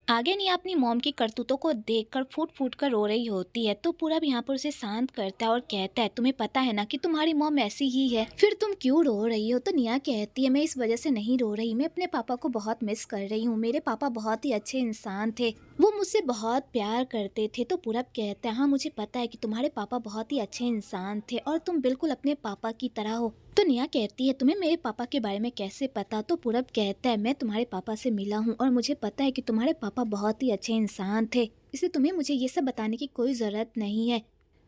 आगे नहीं अपनी मॉम की करतूतों को देखकर फूट फूट कर रो रही होती है तो पूरब यहाँ पर उसे शांत करता है और कहता है तुम्हें पता है ना कि तुम्हारी मॉम ऐसी ही है, फिर तुम क्यों रो रही हो। तो निया कहती है मैं इस वजह से नहीं रो रही, मैं अपने पापा को बहुत मिस कर रही हूँ। मेरे पापा बहुत ही अच्छे इंसान थे, वो मुझसे बहुत प्यार करते थे। तो पूरब कहता है हाँ मुझे पता है कि तुम्हारे पापा बहुत ही अच्छे इंसान थे और तुम बिल्कुल अपने पापा की तरह हो। तो निया कहती है तुम्हें मेरे पापा के बारे में कैसे पता। तो पूरब कहता है मैं तुम्हारे पापा से मिला हूँ और मुझे पता है कि तुम्हारे पापा बहुत ही अच्छे इंसान थे, इसलिए तुम्हें मुझे ये सब बताने की कोई ज़रूरत नहीं है।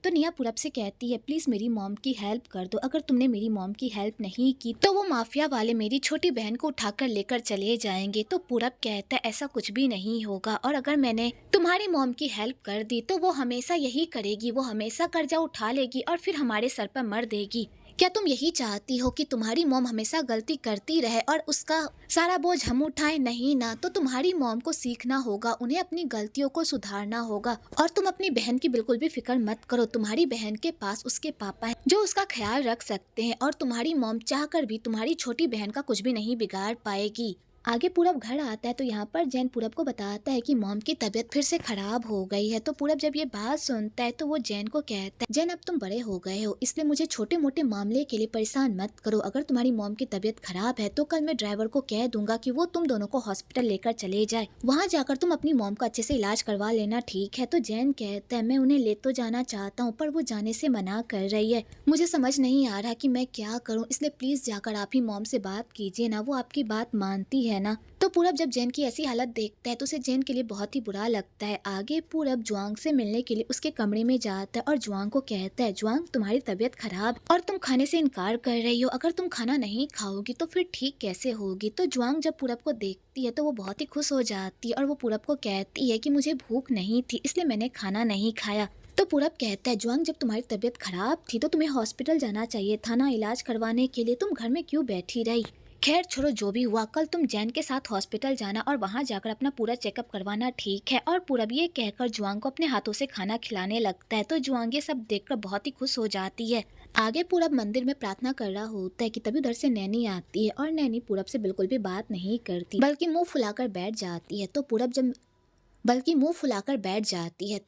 तो निया पूरब से कहती है प्लीज़ मेरी मॉम की हेल्प कर दो, अगर तुमने मेरी मॉम की हेल्प नहीं की तो वो माफिया वाले मेरी छोटी बहन को उठाकर लेकर चले जाएंगे। तो पूरब कहता है ऐसा कुछ भी नहीं होगा, और अगर मैंने तुम्हारी मॉम की हेल्प कर दी तो वो हमेशा यही करेगी, वो हमेशा कर्जा उठा लेगी और फिर हमारे सर पर मर देगी। क्या तुम यही चाहती हो कि तुम्हारी मॉम हमेशा गलती करती रहे और उसका सारा बोझ हम उठाएं? नहीं ना, तो तुम्हारी मॉम को सीखना होगा, उन्हें अपनी गलतियों को सुधारना होगा। और तुम अपनी बहन की बिल्कुल भी फिक्र मत करो, तुम्हारी बहन के पास उसके पापा हैं जो उसका ख्याल रख सकते हैं, और तुम्हारी मॉम चाहकर भी तुम्हारी छोटी बहन का कुछ भी नहीं बिगाड़ पाएगी। आगे पूरब घर आता है तो यहाँ पर जैन पूरब को बताता है कि मॉम की तबीयत फिर से खराब हो गई है। तो पूरब जब ये बात सुनता है तो वो जैन को कहता है जैन अब तुम बड़े हो गए हो, इसलिए मुझे छोटे मोटे मामले के लिए परेशान मत करो। अगर तुम्हारी मॉम की तबीयत खराब है तो कल मैं ड्राइवर को कह दूंगा कि वो तुम दोनों को हॉस्पिटल लेकर चले जाए, वहाँ जाकर तुम अपनी मॉम का अच्छे से इलाज करवा लेना, ठीक है। तो जैन कहता है मैं उन्हें ले तो जाना चाहता हूँ पर वो जाने से मना कर रही है, मुझे समझ नहीं आ रहा कि मैं क्या करूँ, इसलिए प्लीज जाकर आप ही मॉम से बात कीजिए ना, वो आपकी बात मानती है ना। तो पूरब जब जैन की ऐसी हालत देखता है तो उसे जैन के लिए बहुत ही बुरा लगता है। आगे पूरब जुआंग से मिलने के लिए उसके कमरे में जाता है और जुआंग को कहता है जुआंग तुम्हारी तबीयत खराब और तुम खाने से इनकार कर रही हो, अगर तुम खाना नहीं खाओगी तो फिर ठीक कैसे होगी। तो जुआंग जब पूरब को देखती है तो वो बहुत ही खुश हो जाती है और वो पूरब को कहती है कि मुझे भूख नहीं थी इसलिए मैंने खाना नहीं खाया। तो पूरब कहता है जुआंग जब तुम्हारी तबीयत खराब थी तो तुम्हें हॉस्पिटल जाना चाहिए था ना इलाज करवाने के लिए, तुम घर में क्यों बैठी रही। खैर छोड़ो जो भी हुआ, कल तुम जैन के साथ हॉस्पिटल जाना और वहां जाकर अपना पूरा चेकअप करवाना, ठीक है। और पूरब ये कहकर जुआंग को अपने हाथों से खाना खिलाने लगता है। तो जुआंग ये सब देखकर बहुत ही खुश हो जाती है। आगे पूरब मंदिर में प्रार्थना कर रहा होता है कि तभी उधर से नैनी आती है और नैनी पूरब से बिल्कुल भी बात नहीं करती बल्कि मुंह फुलाकर बैठ जाती है। तो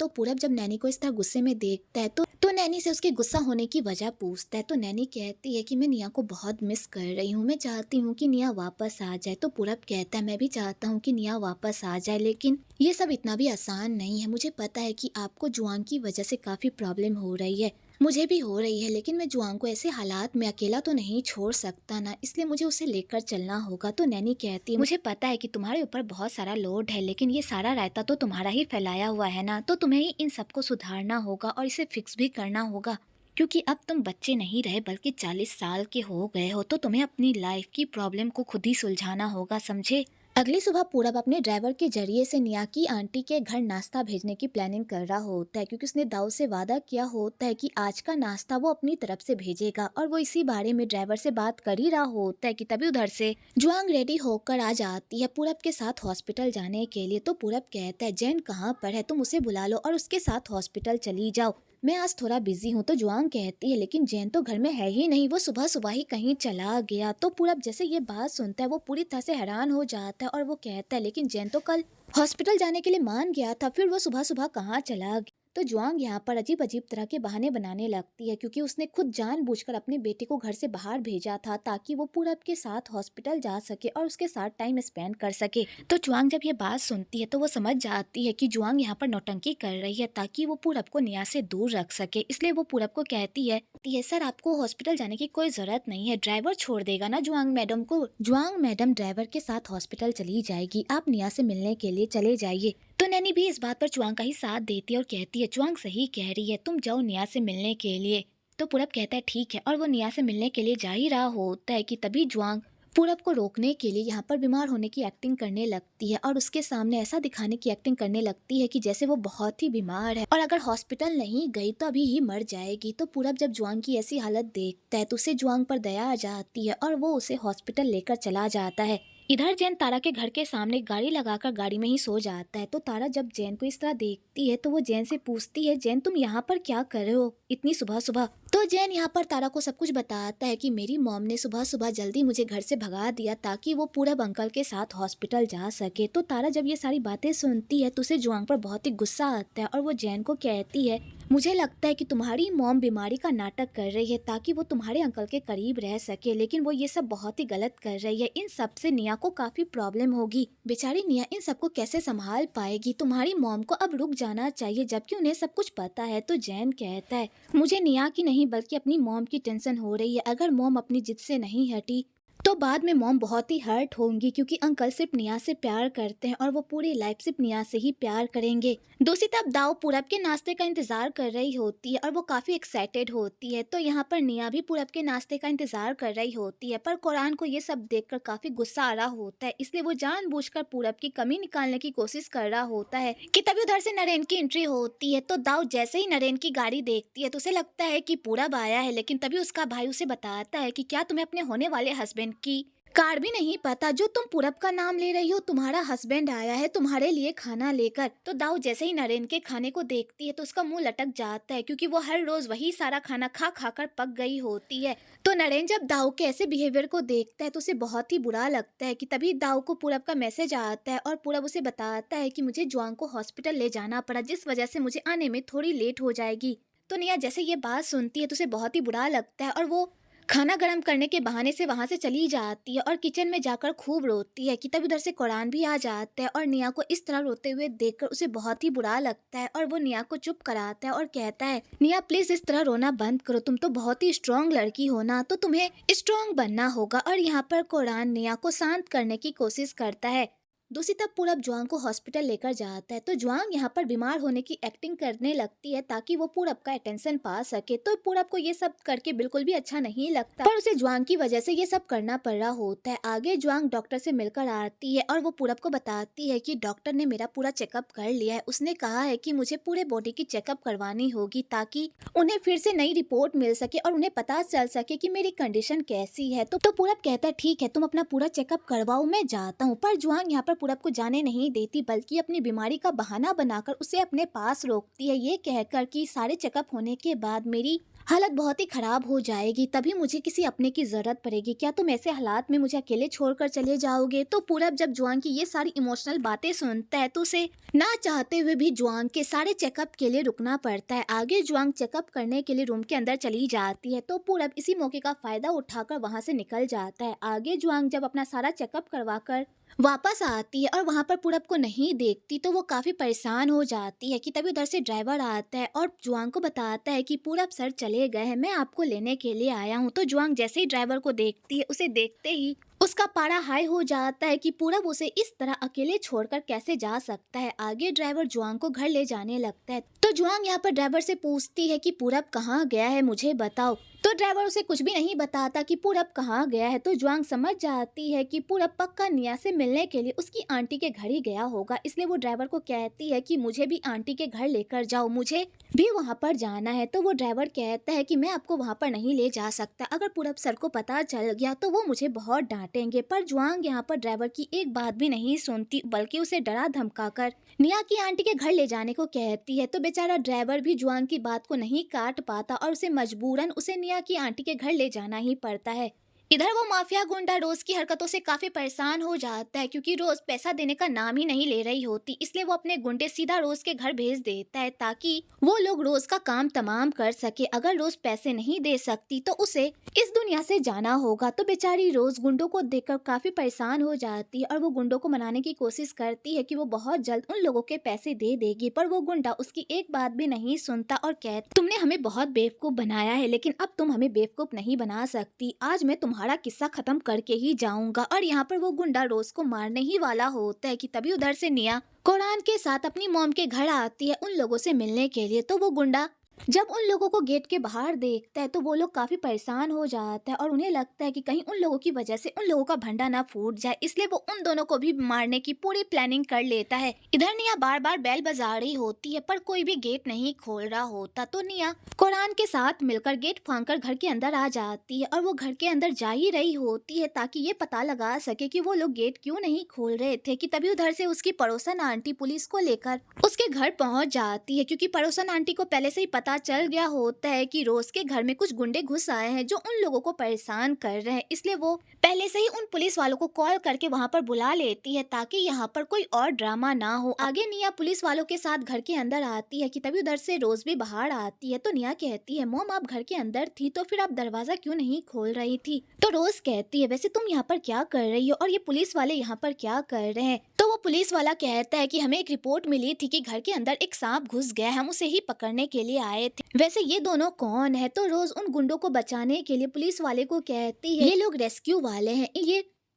पूरब जब नैनी को इस तरह गुस्से में देखता है तो नैनी से उसके गुस्सा होने की वजह पूछता है। तो नैनी कहती है कि मैं निया को बहुत मिस कर रही हूँ, मैं चाहती हूँ कि निया वापस आ जाए। तो पूरब कहता है मैं भी चाहता हूँ कि निया वापस आ जाए, लेकिन ये सब इतना भी आसान नहीं है। मुझे पता है कि आपको जुआंग की वजह से काफी प्रॉब्लम हो रही है, मुझे भी हो रही है, लेकिन मैं जुआंग को ऐसे हालात में अकेला तो नहीं छोड़ सकता ना, इसलिए मुझे उसे लेकर चलना होगा। तो नैनी कहती है मुझे पता है कि तुम्हारे ऊपर बहुत सारा लोड है, लेकिन ये सारा रायता तो तुम्हारा ही फैलाया हुआ है ना, तो तुम्हें ही इन सबको सुधारना होगा और इसे फिक्स भी करना होगा, क्योंकि अब तुम बच्चे नहीं रहे बल्कि 40 साल के हो गए हो, तो तुम्हें अपनी लाइफ की प्रॉब्लम को खुद ही सुलझाना होगा, समझे। अगली सुबह पूरब अपने ड्राइवर के जरिए से निया की आंटी के घर नाश्ता भेजने की प्लानिंग कर रहा होता है, क्योंकि उसने दाऊ से वादा किया होता है कि आज का नाश्ता वो अपनी तरफ से भेजेगा, और वो इसी बारे में ड्राइवर से बात कर ही रहा होता है कि तभी उधर से जुआंग रेडी होकर आ जाती है पूरब के साथ हॉस्पिटल जाने के लिए। तो पूरब कहता है जैन कहाँ पर है, तुम उसे बुला लो और उसके साथ हॉस्पिटल चली जाओ, मैं आज थोड़ा बिजी हूँ। तो जुआंग कहती है लेकिन जैन तो घर में है ही नहीं, वो सुबह सुबह ही कहीं चला गया। तो पूरब जैसे ये बात सुनता है वो पूरी तरह से हैरान हो जाता है और वो कहता है लेकिन जैन तो कल हॉस्पिटल जाने के लिए मान गया था, फिर वो सुबह सुबह कहाँ चला गया। तो जुआंग यहाँ पर अजीब अजीब तरह के बहाने बनाने लगती है, क्योंकि उसने खुद जानबूझकर अपने बेटे को घर से बाहर भेजा था ताकि वो पूरब के साथ हॉस्पिटल जा सके और उसके साथ टाइम स्पेंड कर सके। तो जुआंग जब ये बात सुनती है तो वो समझ जाती है कि जुआंग यहाँ पर नौटंकी कर रही है ताकि वो पूरब को निया से दूर रख सके, इसलिए वो पूरब को कहती है सर आपको हॉस्पिटल जाने की कोई जरूरत नहीं है, ड्राइवर छोड़ देगा ना जुआंग मैडम को, जुआंग मैडम ड्राइवर के साथ हॉस्पिटल चली जाएगी, आप निया से मिलने के लिए चले जाइए। तो नैनी भी इस बात पर जुआंग का ही साथ देती है और कहती है जुआंग सही कह रही है, तुम जाओ निया से मिलने के लिए। तो पूरब कहता है ठीक है, और वो निया से मिलने के लिए जा ही रहा होता है कि तभी जुआंग पूरब को रोकने के लिए यहाँ पर बीमार होने की एक्टिंग करने लगती है और उसके सामने ऐसा दिखाने की एक्टिंग करने लगती है कि जैसे वो बहुत ही बीमार है और अगर हॉस्पिटल नहीं गई तो अभी ही मर जाएगी। तो पूरब जब जुआंग की ऐसी हालत देखता है तो उसे जुआंग पर दया आ जाती है और वो उसे हॉस्पिटल लेकर चला जाता है। इधर जैन तारा के घर के सामने गाड़ी लगाकर गाड़ी में ही सो जाता है। तो तारा जब जैन को इस तरह देखती है तो वो जैन से पूछती है जैन तुम यहाँ पर क्या कर रहे हो इतनी सुबह सुबह। तो जैन यहाँ पर तारा को सब कुछ बताता है कि मेरी मॉम ने सुबह सुबह जल्दी मुझे घर से भगा दिया ताकि वो पूरब अंकल के साथ हॉस्पिटल जा सके। तो तारा जब ये सारी बातें सुनती है तो उसे जुआंग पर बहुत ही गुस्सा आता है और वो जैन को कहती है, मुझे लगता है कि तुम्हारी मॉम बीमारी का नाटक कर रही है ताकि वो तुम्हारे अंकल के करीब रह सके, लेकिन वो ये सब बहुत ही गलत कर रही है। इन सब से निया को काफी प्रॉब्लम होगी। बेचारी निया इन सबको कैसे संभाल पाएगी। तुम्हारी मॉम को अब रुक जाना चाहिए जबकि उन्हें सब कुछ पता है। तो जैन कहता है, मुझे निया की नहीं बल्कि अपनी मॉम की टेंशन हो रही है। अगर मॉम अपनी जिद से नहीं हटी तो बाद में मॉम बहुत ही हर्ट होंगी, क्योंकि अंकल सिर्फ निया से प्यार करते हैं और वो पूरी लाइफ सिर्फ निया से ही प्यार करेंगे। दूसरी तरफ दाऊ पूरब के नाश्ते का इंतजार कर रही होती है और वो काफी एक्साइटेड होती है। तो यहाँ पर निया भी पूरब के नाश्ते का इंतजार कर रही होती है, पर कुरान को ये सब देखकर काफी गुस्सा आ रहा होता है, इसलिए वो जानबूझकर पूरब की कमी निकालने की कोशिश कर रहा होता है कि तभी उधर से नरेन की एंट्री होती है। तो दाऊ जैसे ही नरेन की गाड़ी देखती है तो उसे लगता है कि पूरब आया है, लेकिन तभी उसका भाई उसे बताता है कि क्या तुम्हें अपने होने वाले हस्बैंड की कार भी नहीं पता? जो तुम पूरब का नाम ले रही हो, तुम्हारा हस्बैंड आया है तुम्हारे लिए खाना लेकर। तो दाऊ जैसे ही नरेन के खाने को देखती है तो उसका मुंह लटक जाता है, क्योंकि वो हर रोज वही सारा खाना खा खा कर पक गई होती है। तो नरेन जब दाऊ के ऐसे बिहेवियर को देखता है तो उसे बहुत ही बुरा लगता है कि तभी दाऊ को पूरब का मैसेज आता है और पूरब उसे बताता है कि मुझे जुआंग को हॉस्पिटल ले जाना पड़ा, जिस वजह से मुझे आने में थोड़ी लेट हो जाएगी। तो निया जैसे ये बात सुनती है तो उसे बहुत ही बुरा लगता है और वो खाना गर्म करने के बहाने से वहां से चली जाती है और किचन में जाकर खूब रोती है कि तभी उधर से कुरान भी आ जाता है और निया को इस तरह रोते हुए देखकर उसे बहुत ही बुरा लगता है और वो निया को चुप कराता है और कहता है, निया प्लीज इस तरह रोना बंद करो, तुम तो बहुत ही स्ट्रांग लड़की हो ना, तो तुम्हें स्ट्रांग बनना होगा। और यहाँ पर कुरान निया को शांत करने की कोशिश करता है। दूसरी तरफ पूरब जुआंग को हॉस्पिटल लेकर जाता है। तो जुआंग यहाँ पर बीमार होने की एक्टिंग करने लगती है ताकि वो पूरब का अटेंशन पा सके। तो पूरब को ये सब करके बिल्कुल भी अच्छा नहीं लगता, पर उसे जुआंग की वजह से ये सब करना पड़ रहा होता है। आगे जुआंग डॉक्टर से मिलकर आती है और वो पूरब को बताती है कि डॉक्टर ने मेरा पूरा चेकअप कर लिया है, उसने कहा है कि मुझे पूरे बॉडी की चेकअप करवानी होगी ताकि उन्हें फिर से नई रिपोर्ट मिल सके और उन्हें पता चल सके कि मेरी कंडीशन कैसी है। तो पूरब कहता है, ठीक है तुम अपना पूरा चेकअप करवाओ, मैं जाता हूँ। पर जुआंग यहाँ पर पूरब को जाने नहीं देती, बल्कि अपनी बीमारी का बहाना बनाकर उसे अपने पास रोकती है, ये कहकर कि सारे चेकअप होने के बाद मेरी हालत बहुत ही खराब हो जाएगी, तभी मुझे किसी अपने की जरूरत पड़ेगी। क्या तुम ऐसे हालात में मुझे अकेले छोड़कर चले जाओगे? तो पूरब जब जुआंग की ये सारी इमोशनल बातें सुनता है तो उसे ना चाहते हुए भी जुआंग के सारे चेकअप के लिए रुकना पड़ता है। आगे जुआंग चेकअप करने के लिए रूम के अंदर चली जाती है तो पूरब इसी मौके का फायदा उठाकर वहां से निकल जाता है। आगे जुआंग जब अपना सारा चेकअप करवाकर वापस आती है और वहां पर पूरब को नहीं देखती तो वो काफी परेशान हो जाती है कि तभी उधर से ड्राइवर आता है और जुआंग को बताता है कि पूरब सर चले गए हैं, मैं आपको लेने के लिए आया हूँ। तो जुआंग जैसे ही ड्राइवर को देखती है, उसे देखते ही उसका पारा हाई हो जाता है कि पूरब उसे इस तरह अकेले छोड़कर कैसे जा सकता है। आगे ड्राइवर जुआंग को घर ले जाने लगता है। तो जुआंग यहाँ पर ड्राइवर से पूछती है कि पूरब कहाँ गया है, मुझे बताओ। तो ड्राइवर उसे कुछ भी नहीं बताता कि पूरब कहाँ गया है। तो जुआंग समझ जाती है कि पूरब पक्का निया से मिलने के लिए उसकी आंटी के घर ही गया होगा, इसलिए वो ड्राइवर को कहती है कि मुझे भी आंटी के घर लेकर जाओ, मुझे भी वहां पर जाना है। तो वो ड्राइवर कहता है कि मैं आपको वहां पर नहीं ले जा सकता, अगर पूरब सर को पता चल गया तो वो मुझे बहुत डांटेंगे। पर जुआंग यहाँ पर ड्राइवर की एक बात भी नहीं सुनती, बल्कि उसे डरा धमका कर निया की आंटी के घर ले जाने को कहती है। तो बेचारा ड्राइवर भी जुआंग की बात को नहीं काट पाता और उसे मजबूरन उसे निया की आंटी के घर ले जाना ही पड़ता है। इधर वो माफिया गुंडा रोज की हरकतों से काफी परेशान हो जाता है, क्योंकि रोज पैसा देने का नाम ही नहीं ले रही होती, इसलिए वो अपने गुंडे सीधा रोज के घर भेज देता है ताकि वो लोग रोज का काम तमाम कर सके। अगर रोज पैसे नहीं दे सकती तो उसे इस दुनिया से जाना होगा। तो बेचारी रोज गुंडों को देखकर काफी परेशान हो जाती है और वो गुंडों को मनाने की कोशिश करती है कि वो बहुत जल्द उन लोगों के पैसे दे देगी, पर वो गुंडा उसकी एक बात भी नहीं सुनता और कहता, तुमने हमें बहुत बेवकूफ बनाया है, लेकिन अब तुम हमें बेवकूफ नहीं बना सकती, आज मैं तुम्हारा किस्सा खत्म करके ही जाऊंगा। और यहाँ पर वो गुंडा रोज को मारने ही वाला होता है कि तभी उधर से निया कुरान के साथ अपनी मॉम के घर आती है उन लोगों से मिलने के लिए। तो वो गुंडा जब उन लोगों को गेट के बाहर देखता है तो वो लोग काफी परेशान हो जाता है और उन्हें लगता है कि कहीं उन लोगों की वजह से उन लोगों का भंडा ना फूट जाए, इसलिए वो उन दोनों को भी मारने की पूरी प्लानिंग कर लेता है। इधर निया बार बार बेल बजा रही होती है पर कोई भी गेट नहीं खोल रहा होता। तो निया कुरान के साथ मिलकर गेट फांककर घर के अंदर आ जाती है और वो घर के अंदर जा ही रही होती है ताकि ये पता लगा सके कि वो लोग गेट क्यों नहीं खोल रहे थे कि तभी उधर से उसकी पड़ोसन आंटी पुलिस को लेकर उसके घर पहुंच जाती है, क्योंकि पड़ोसन आंटी को पहले से ही पता पता चल गया होता है कि रोज के घर में कुछ गुंडे घुस आए हैं जो उन लोगों को परेशान कर रहे हैं, इसलिए वो पहले से ही उन पुलिस वालों को कॉल करके वहां पर बुला लेती है ताकि यहाँ पर कोई और ड्रामा ना हो। आगे निया पुलिस वालों के साथ घर के अंदर आती है कि तभी उधर से रोज भी बाहर आती है। तो निया कहती है, मॉम आप घर के अंदर थी तो फिर आप दरवाजा क्यों नहीं खोल रही थी? तो रोज कहती है, वैसे तुम यहाँ पर क्या कर रही हो और ये पुलिस वाले यहाँ पर क्या कर रहे हैं? तो वो पुलिस वाला कहता है कि हमें एक रिपोर्ट मिली थी कि घर के अंदर एक सांप घुस गया है, हम उसे ही पकड़ने के लिए आए थे। वैसे ये दोनों कौन है? तो रोज उन गुंडों को बचाने के लिए पुलिस वाले को कहती है, ये लोग रेस्क्यू वाले हैं,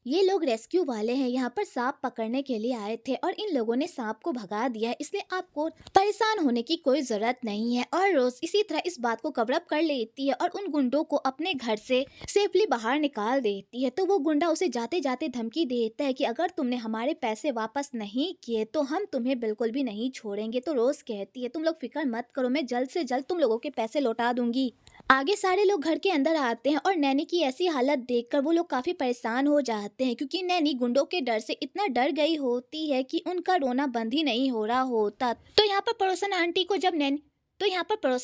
ये लोग रेस्क्यू वाले हैं, यहाँ पर सांप पकड़ने के लिए आए थे और इन लोगों ने सांप को भगा दिया है, इसलिए आपको परेशान होने की कोई जरूरत नहीं है। और रोज इसी तरह इस बात को कवर अप कर लेती है और उन गुंडों को अपने घर से सेफली बाहर निकाल देती है। तो वो गुंडा उसे जाते जाते धमकी देता है कि अगर तुमने हमारे पैसे वापस नहीं किए तो हम तुम्हें बिल्कुल भी नहीं छोड़ेंगे। तो रोज कहती है, तुम लोग फिक्र मत करो, मैं जल्द से जल्द तुम लोगों के पैसे लौटा दूंगी। आगे सारे लोग घर के अंदर आते हैं और नैनी की ऐसी हालत देखकर वो लोग काफी परेशान हो जाते हैं, क्योंकि नैनी गुंडों के डर से इतना डर गई होती है कि उनका रोना बंद ही नहीं हो रहा होता। तो यहाँ पर पड़ोसन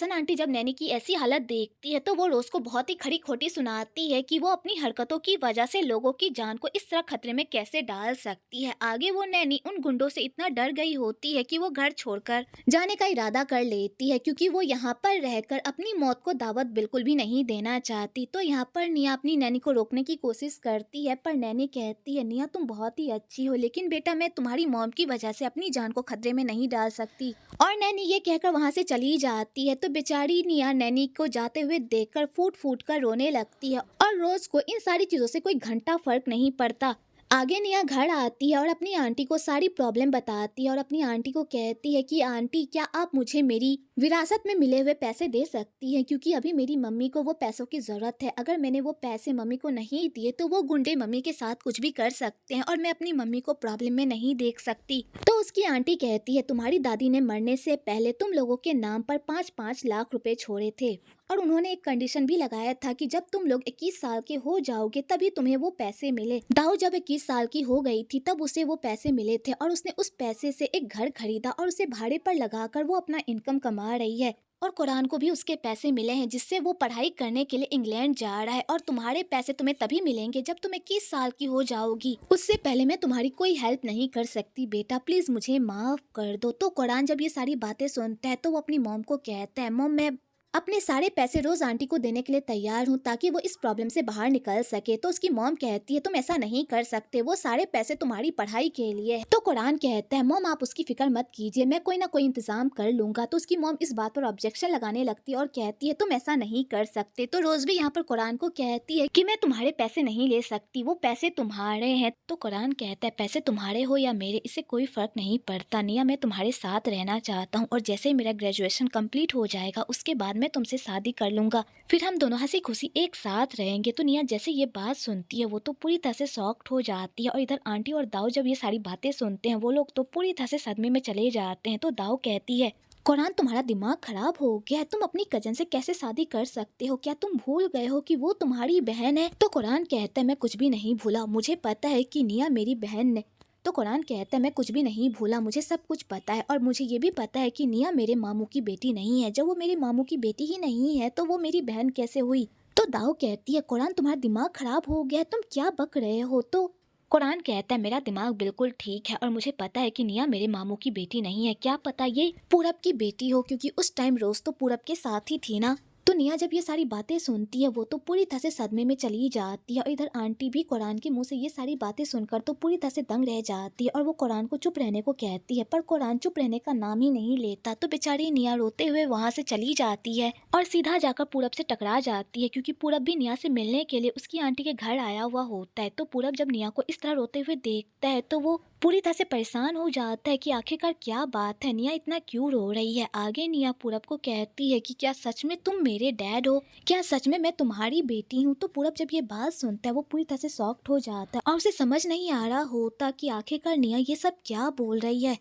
आंटी जब नैनी की ऐसी हालत देखती है तो वो रोज को बहुत ही खरी खोटी सुनाती है कि वो अपनी हरकतों की वजह से लोगों की जान को इस तरह खतरे में कैसे डाल सकती है। आगे वो नैनी उन गुंडों से इतना डर गई होती है कि वो घर छोड़कर जाने का इरादा कर लेती है, क्योंकि वो यहाँ पर रहकर अपनी मौत को दावत बिल्कुल भी नहीं देना चाहती। तो यहाँ पर निया अपनी नैनी को रोकने की कोशिश करती है, पर नैनी कहती है, निया तुम बहुत ही अच्छी हो, लेकिन बेटा मैं तुम्हारी मॉम की वजह से अपनी जान को खतरे में नहीं डाल सकती। और नैनी ये कहकर वहां से चली जाती है। तो बेचारी निया नैनी को जाते हुए देखकर फूट फूट कर रोने लगती है और रोज को इन सारी चीजों से कोई घंटा फर्क नहीं पड़ता। आगे निया घर आती है और अपनी आंटी को सारी प्रॉब्लम बताती है और अपनी आंटी को कहती है कि आंटी क्या आप मुझे मेरी विरासत में मिले हुए पैसे दे सकती हैं, क्योंकि अभी मेरी मम्मी को वो पैसों की जरूरत है। अगर मैंने वो पैसे मम्मी को नहीं दिए तो वो गुंडे मम्मी के साथ कुछ भी कर सकते हैं और मैं अपनी मम्मी को प्रॉब्लम में नहीं देख सकती। तो उसकी आंटी कहती है, तुम्हारी दादी ने मरने से पहले तुम लोगों के नाम पर 5-5 लाख रुपए छोड़े थे और उन्होंने एक कंडीशन भी लगाया था कि जब तुम लोग 21 साल के हो जाओगे तभी तुम्हें वो पैसे मिले। दाऊ जब 21 साल की हो गई थी तब उसे वो पैसे मिले थे और उसने उस पैसे से एक घर खरीदा और उसे भाड़े पर लगाकर वो अपना इनकम कमा रही है। और कुरान को भी उसके पैसे मिले हैं जिससे वो पढ़ाई करने के लिए इंग्लैंड जा रहा है। और तुम्हारे पैसे तुम्हें तभी मिलेंगे जब तुम 21 साल की हो जाओगी, उससे पहले मैं तुम्हारी कोई हेल्प नहीं कर सकती, बेटा प्लीज मुझे माफ कर दो। तो कुरान जब ये सारी बातें सुनता है तो वो अपनी मॉम को कहता है, मॉम मैं अपने सारे पैसे रोज आंटी को देने के लिए तैयार हूँ ताकि वो इस प्रॉब्लम से बाहर निकल सके। तो उसकी मॉम कहती है, तुम ऐसा नहीं कर सकते, वो सारे पैसे तुम्हारी पढ़ाई के लिए है। तो कुरान कहता है, मॉम आप उसकी फिक्र मत कीजिए, मैं कोई ना कोई इंतजाम कर लूंगा। तो उसकी मॉम इस बात पर ऑब्जेक्शन लगाने लगती है और कहती है, तुम ऐसा नहीं कर सकते। तो रोज भी यहाँ पर कुरान को कहती है कि मैं तुम्हारे पैसे नहीं ले सकती, वो पैसे तुम्हारे हैं। तो कुरान कहता है, पैसे तुम्हारे हो या मेरे इससे कोई फर्क नहीं पड़ता, निया मैं तुम्हारे साथ रहना चाहता हूँ और जैसे ही मेरा ग्रेजुएशन कंप्लीट हो जाएगा उसके बाद मैं तुमसे शादी कर लूंगा, फिर हम दोनों हंसी खुशी एक साथ रहेंगे। तो निया जैसे ये बात सुनती है वो तो पूरी तरह से शॉक्ड हो जाती है और इधर आंटी और दाऊ जब ये सारी बातें सुनते हैं वो लोग तो पूरी तरह से सदमे में चले जाते हैं। तो दाऊ कहती है, कुरान तुम्हारा दिमाग खराब हो गया है, तुम अपनी कजन से कैसे शादी कर सकते हो? क्या तुम भूल गए हो कि वो तुम्हारी बहन है? तो कुरान कहता है, मैं कुछ भी नहीं भूला, मुझे पता है कि निया मेरी बहन है। तो कुरान कहता है, मैं कुछ भी नहीं भूला, मुझे सब कुछ पता है और मुझे ये भी पता है कि निया मेरे मामू की बेटी नहीं है। जब वो मेरे मामू की बेटी ही नहीं है तो वो मेरी बहन कैसे हुई? तो दाऊ कहती है, कुरान तुम्हारा दिमाग खराब हो गया है, तुम क्या बक रहे हो? तो कुरान कहता है, मेरा दिमाग बिल्कुल ठीक है और मुझे पता है कि निया मेरे मामू की बेटी नहीं है, क्या पता ये पूरब की बेटी हो, क्योंकि उस टाइम रोज तो पूरब के साथ ही थी ना। तो निया जब ये सारी बातें सुनती है वो तो पूरी तरह से सदमे में चली जाती है और इधर आंटी भी कुरान के मुंह से ये सारी बातें सुनकर तो पूरी तरह से दंग रह जाती है और वो कुरान को चुप रहने को कहती है, पर कुरान चुप रहने का नाम ही नहीं लेता। तो बेचारी निया रोते हुए वहां से चली जाती है और सीधा जाकर पूरब से टकरा जाती है, क्योंकि पूरब भी निया से मिलने के लिए उसकी आंटी के घर आया हुआ होता है। तो पूरब जब निया को इस तरह रोते हुए देखता है तो वो पूरी तरह से परेशान हो जाता है कि आखिरकार क्या बात है, निया इतना क्यों रो रही है। आगे निया पूरब को कहती है कि क्या सच में तुम मेरे डैड हो, क्या सच में मैं तुम्हारी बेटी हूँ? तो पूरब जब ये बात सुनता है वो पूरी तरह से शॉक्ड हो जाता है और उसे समझ नहीं आ रहा होता कि आखिरकार निया ये सब क्या बोल रही है।